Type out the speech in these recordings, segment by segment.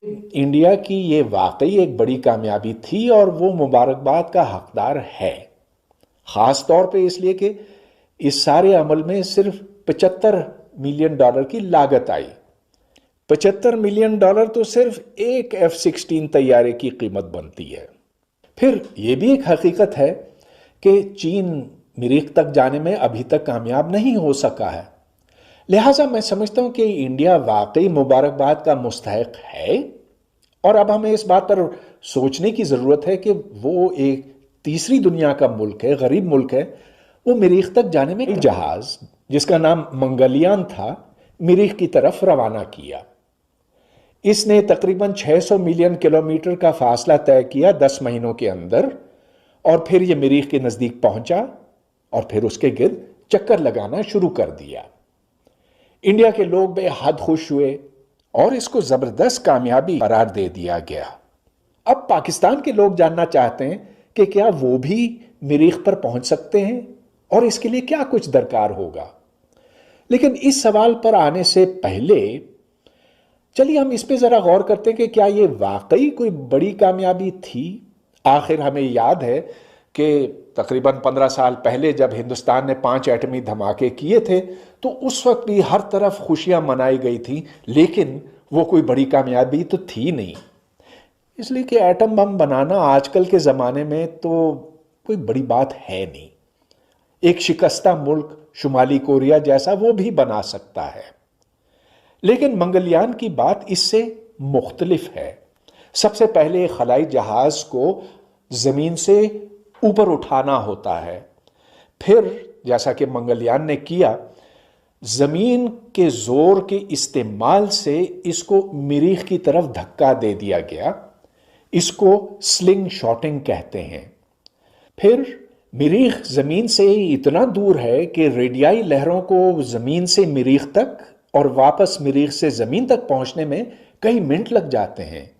India की ये वाकई एक बड़ी कामयाबी थी और वो मुबारकबाद का हकदार है। खास तौर पे इसलिए कि इस सारे अमल में सिर्फ $75 मिलियन की लागत आई। $75 मिलियन तो सिर्फ एक F-16 तैयारे की कीमत बनती है। फिर यह भी एक हकीकत है कि चीन मरीख तक जाने में अभी तक कामयाब नहीं हो सका है। लिहाजा मैं समझता हूं कि इंडिया वाकई मुबारकबाद का मुस्तहिक है और अब हमें इस बात पर सोचने की ज़रूरत है कि वो एक तीसरी दुनिया का मुल्क है, गरीब मुल्क है। वो मरीख तक जाने में एक जहाज़ जिसका नाम मंगलयान था, मरीख की तरफ रवाना किया। इसने तकरीबन 600 मिलियन किलोमीटर का फासला तय किया 10 महीनों के अंदर और फिर यह मरीख के नज़दीक पहुंचा और फिर उसके गिर्द चक्कर लगाना शुरू कर दिया। इंडिया के लोग बेहद खुश हुए और इसको जबरदस्त कामयाबी करार दे दिया गया। अब पाकिस्तान के लोग जानना चाहते हैं कि क्या वो भी मरीख पर पहुंच सकते हैं और इसके लिए क्या कुछ दरकार होगा। लेकिन इस सवाल पर आने से पहले चलिए हम इस पे जरा गौर करते हैं कि क्या ये वाकई कोई बड़ी कामयाबी थी। आखिर हमें याद है कि तकरीबन 15 साल पहले जब हिंदुस्तान ने 5 एटमी धमाके किए थे तो उस वक्त भी हर तरफ खुशियां मनाई गई थी, लेकिन वो कोई बड़ी कामयाबी तो थी नहीं। इसलिए कि एटम बम बनाना आजकल के ज़माने में तो कोई बड़ी बात है नहीं। एक शिकस्ता मुल्क शुमाली कोरिया जैसा वो भी बना सकता है। लेकिन मंगलयान की बात इससे मुख्तलिफ है। सबसे पहले खलाई जहाज को जमीन से ऊपर उठाना होता है। फिर जैसा कि मंगलयान ने किया, जमीन के जोर के इस्तेमाल से इसको मरीख की तरफ धक्का दे दिया गया। इसको स्लिंग शॉटिंग कहते हैं। फिर मरीख जमीन से इतना दूर है कि रेडियाई लहरों को जमीन से मरीख तक और वापस मरीख से जमीन तक पहुंचने में कई मिनट लग जाते हैं।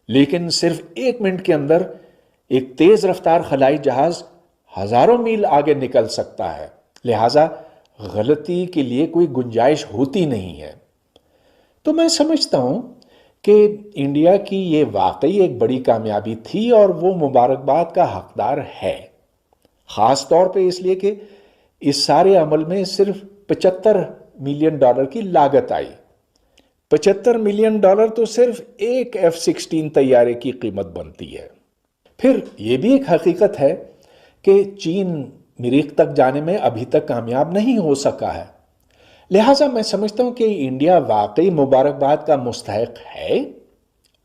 लेकिन सिर्फ 1 मिनट के अंदर एक तेज रफ्तार खलाई जहाज हजारों मील आगे निकल सकता है। लिहाजा गलती के लिए कोई गुंजाइश होती नहीं है। तो मैं समझता हूं कि इंडिया की ये वाकई एक बड़ी कामयाबी थी और वो मुबारकबाद का हकदार है। खास तौर पे इसलिए कि इस सारे अमल में सिर्फ $75 मिलियन की लागत आई। $75 मिलियन तो सिर्फ एक F-16 तैयारे की कीमत बनती है। फिर यह भी एक हकीकत है कि चीन मरीख तक जाने में अभी तक कामयाब नहीं हो सका है। लिहाजा मैं समझता हूं कि इंडिया वाकई मुबारकबाद का मुस्तहिक है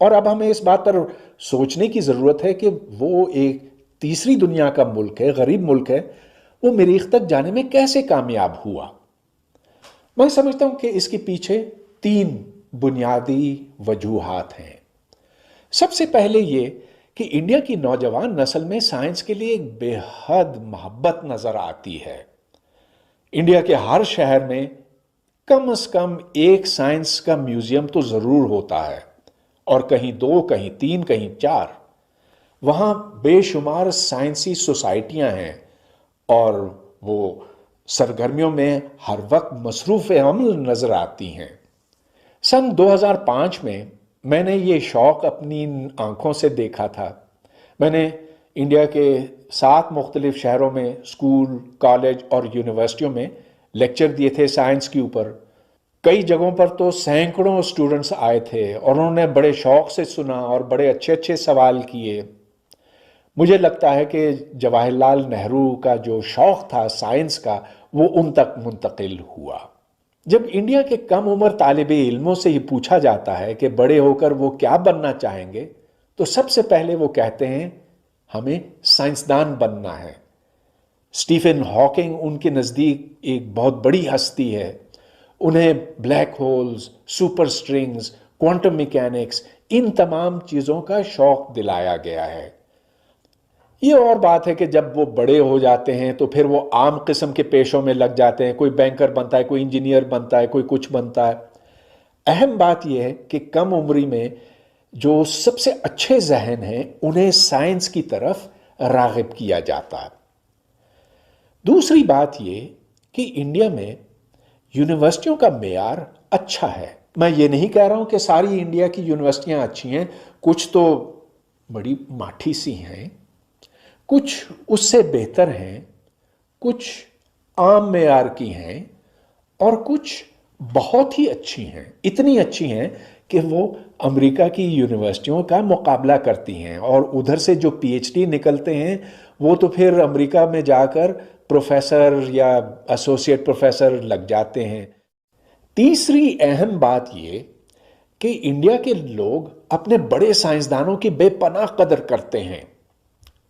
और अब हमें इस बात पर सोचने की ज़रूरत है कि वो एक तीसरी दुनिया का मुल्क है, गरीब मुल्क है। वो मरीख तक जाने में कैसे कामयाब हुआ। मैं समझता हूं कि इसके पीछे 3 बुनियादी वजूहात हैं। सबसे पहले ये कि इंडिया की नौजवान नस्ल में साइंस के लिए एक बेहद मोहब्बत नजर आती है। इंडिया के हर शहर में कम से कम एक साइंस का म्यूजियम तो जरूर होता है और कहीं 2, कहीं 3, कहीं 4। वहां बेशुमार साइंसी सोसाइटियां हैं और वो सरगर्मियों में हर वक्त मसरूफ अमल नजर आती हैं। सन 2005 में मैंने ये शौक अपनी आंखों से देखा था। मैंने इंडिया के 7 मुख्तलिफ शहरों में स्कूल, कॉलेज और यूनिवर्सिटियों में लेक्चर दिए थे साइंस के ऊपर। कई जगहों पर तो सैकड़ों स्टूडेंट्स आए थे और उन्होंने बड़े शौक से सुना और बड़े अच्छे अच्छे सवाल किए। मुझे लगता है कि जवाहरलाल नेहरू का जो शौक था साइंस का, वो उन तक मुंतकिल हुआ। जब इंडिया के कम उम्र तालिबे इल्मों से ही पूछा जाता है कि बड़े होकर वो क्या बनना चाहेंगे, तो सबसे पहले वो कहते हैं हमें साइंसदान बनना है। स्टीफन हॉकिंग उनके नज़दीक एक बहुत बड़ी हस्ती है। उन्हें black holes, super strings, quantum mechanics, इन तमाम चीज़ों का शौक दिलाया गया है। ये और बात है कि जब वो बड़े हो जाते हैं तो फिर वो आम किस्म के पेशों में लग जाते हैं। कोई बैंकर बनता है, कोई इंजीनियर बनता है, कोई कुछ बनता है। अहम बात यह है कि कम उम्री में जो सबसे अच्छे जहन हैं उन्हें साइंस की तरफ राग़िब किया जाता है। दूसरी बात यह कि इंडिया में यूनिवर्सिटियों का मेयार अच्छा है। میں یہ نہیں کہہ رہا ہوں کہ ساری انڈیا کی یونیورسٹیاں اچھی ہیں، کچھ تو بڑی ماٹھی سی ہیں، کچھ اس سے بہتر ہیں، کچھ عام معیار کی ہیں، اور کچھ بہت ہی اچھی ہیں، اتنی اچھی ہیں کہ وہ امریکہ کی یونیورسٹیوں کا مقابلہ کرتی ہیں، اور ادھر سے جو پی ایچ ڈی نکلتے ہیں وہ تو پھر امریکہ میں جا کر پروفیسر یا ایسوسیٹ پروفیسر لگ جاتے ہیں۔ تیسری اہم بات یہ کہ انڈیا کے لوگ اپنے بڑے سائنسدانوں کی بے پناہ قدر کرتے ہیں۔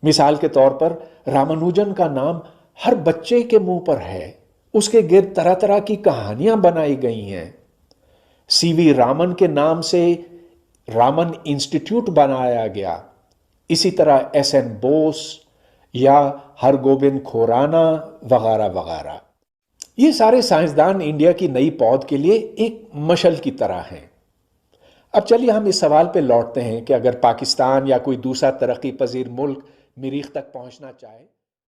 مثال کے طور پر رامانوجن کا نام ہر بچے کے منہ پر ہے، اس کے گرد طرح طرح کی کہانیاں بنائی گئی ہیں۔ سی وی رامن کے نام سے رامن انسٹیٹیوٹ بنایا گیا، اسی طرح ایس این بوس یا ہرگوبند کھورانا وغیرہ وغیرہ۔ یہ سارے سائنسدان انڈیا کی نئی پود کے لیے ایک مشل کی طرح ہیں۔ اب چلیے ہم اس سوال پہ لوٹتے ہیں کہ اگر پاکستان یا کوئی دوسرا ترقی پذیر ملک مریخ تک پہنچنا چاہے